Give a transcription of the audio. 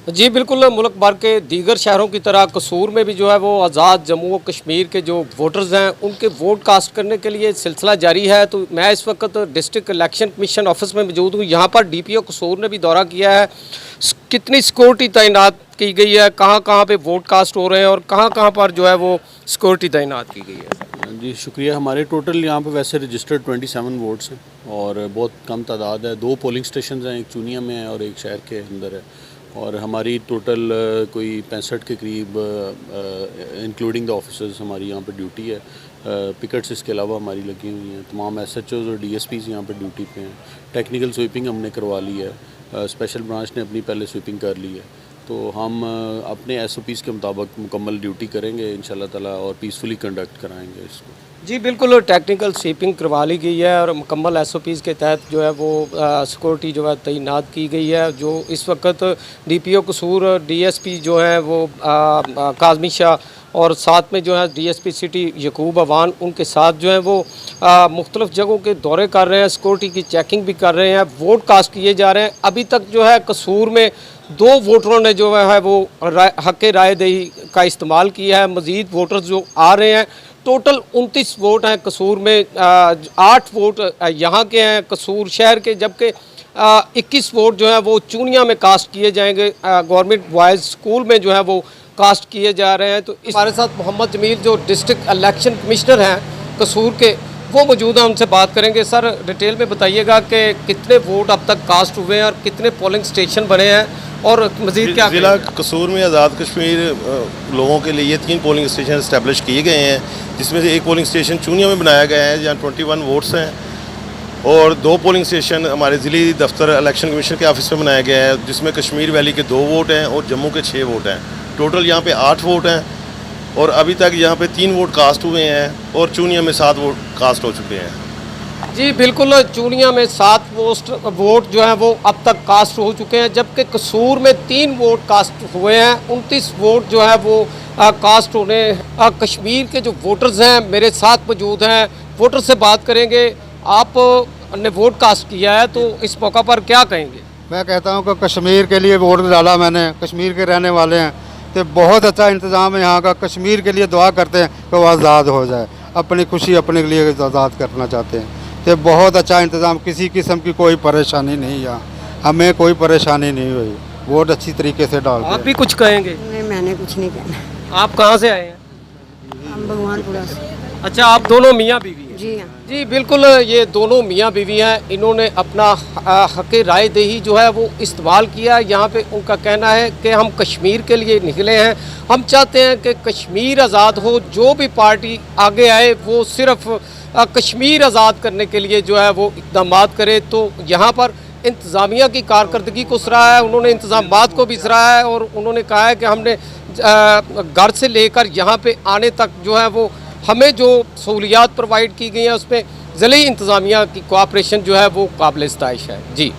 जी बिल्कुल, मुल्क भर के दीगर शहरों की तरह कसूर में भी जो है वो आज़ाद जम्मू व कश्मीर के जो वोटर्स हैं उनके वोट कास्ट करने के लिए सिलसिला जारी है। तो मैं इस वक्त डिस्ट्रिक्ट इलेक्शन कमीशन ऑफिस में मौजूद हूँ। यहाँ पर डीपीओ कसूर ने भी दौरा किया है। कितनी सिक्योरिटी तैनात की गई है, कहाँ कहाँ पे वोट कास्ट हो रहे हैं और कहाँ कहाँ पर जो है वो सिक्योरिटी तैनात की गई है। जी शुक्रिया। हमारे टोटल यहाँ पे वैसे रजिस्टर्ड 27 वोट्स हैं और बहुत कम तादाद है। 2 पोलिंग स्टेशन हैं, एक चूनिया में है और एक शहर के अंदर है। और हमारी टोटल कोई 65 के करीब इंक्लूडिंग द ऑफिसर्स हमारी यहाँ पे ड्यूटी है। पिकट्स इसके अलावा हमारी लगी हुई हैं। तमाम एसएचओज़ और डीएसपीज़ यहाँ पे ड्यूटी पे हैं। टेक्निकल स्वीपिंग हमने करवा ली है। स्पेशल ब्रांच ने अपनी पहले स्वीपिंग कर ली है। तो हम अपने एसओपीज़ के मुताबिक मुकम्मल ड्यूटी करेंगे इंशाल्लाह ताला और पीसफुली कंडक्ट कराएंगे इसको। जी बिल्कुल, टेक्निकल स्वीपिंग करवा ली गई है और मुकम्मल एसओपीज़ के तहत जो है वो सिक्योरिटी जो है तैनात की गई है। जो इस वक्त डीपीओ कसूर, डीएसपी जो है वो काज़मी शाह और साथ में जो है डीएसपी सिटी यकूब अवान, उनके साथ जो है वो मुख्तलिफ़ जगहों के दौरे कर रहे हैं, सिक्योरिटी की चेकिंग भी कर रहे हैं, वोट कास्ट किए जा रहे हैं। अभी तक जो है कसूर में 2 वोटरों ने जो है वो हक़ राय दही का इस्तेमाल किया है। मज़ीद वोटर्स जो आ रहे हैं, टोटल 29 वोट हैं कसूर में। 8 वोट यहाँ के हैं कसूर शहर के, जबकि 21 वोट जो है वो चूनिया में कास्ट किए जाएंगे। गवर्नमेंट बॉयज़ स्कूल में जो है वो कास्ट किए जा रहे हैं। तो हमारे साथ मोहम्मद जमील जो डिस्ट्रिक्ट इलेक्शन कमिश्नर हैं कसूर के, वो मौजूद हैं, उनसे बात करेंगे। सर डिटेल में बताइएगा कि कितने वोट अब तक कास्ट हुए हैं और कितने पोलिंग स्टेशन बने हैं और मज़ीद क्या ज़िला कसूर में आज़ाद कश्मीर लोगों के लिए 3 पोलिंग स्टेशन इस्टेब्लिश किए गए हैं, जिसमें से एक पोलिंग स्टेशन चूनिया में बनाया गया है जहाँ 21 वोट्स हैं और 2 पोलिंग स्टेशन हमारे ज़िले दफ्तर इलेक्शन कमीशन के ऑफिस में बनाया गया है, जिसमें कश्मीर वैली के 2 वोट हैं और जम्मू के 6 वोट हैं। टोटल यहाँ पे 8 वोट हैं और अभी तक यहाँ पे 3 वोट कास्ट हुए हैं और चूनिया में 7 वोट कास्ट हो चुके हैं। जी बिल्कुल, चूनिया में 7 वोट जो हैं वो अब तक कास्ट हो चुके हैं, जबकि कसूर में 3 वोट कास्ट हुए हैं। 29 वोट जो है वो कास्ट होने। कश्मीर के जो वोटर्स हैं मेरे साथ मौजूद हैं, वोटर से बात करेंगे। आप ने वोट कास्ट किया है तो इस मौका पर क्या कहेंगे? मैं कहता हूँ कि कश्मीर के लिए वोट डाला मैंने, कश्मीर के रहने वाले हैं, तो बहुत अच्छा इंतज़ाम है यहाँ का। कश्मीर के लिए दुआ करते हैं कि वो आज़ाद हो जाए, अपनी खुशी अपने लिए आज़ाद करना चाहते हैं। तो बहुत अच्छा इंतज़ाम, किसी किस्म की कोई परेशानी नहीं, यहाँ हमें कोई परेशानी नहीं हुई, वोट अच्छी तरीके से डाल। आप भी कुछ कहेंगे? नहीं, मैंने कुछ नहीं कहना। आप कहाँ से आए हैं? हम भगवानपुरा से। अच्छा, आप दोनों मियाँ बीवी हैं? जी हाँ। जी बिल्कुल, ये दोनों मियाँ बीवी हैं। इन्होंने अपना हक़ राय दही जो है वो इस्तेमाल किया। यहाँ पे उनका कहना है कि हम कश्मीर के लिए निकले हैं, हम चाहते हैं कि कश्मीर आज़ाद हो, जो भी पार्टी आगे आए वो सिर्फ कश्मीर आज़ाद करने के लिए जो है वो इक़दाम करे। तो यहाँ पर इंतज़ामिया की कारकर्दगी को सराहा है, उन्होंने इंतज़ामात को भी सराहा है और उन्होंने कहा है कि हमने घर से लेकर यहाँ पे आने तक जो है वो हमें जो सहूलियात प्रोवाइड की गई हैं उसमें ज़िले इंतज़ामिया की कोऑपरेशन जो है वो काबिल-ए-इस्ताइश है। जी।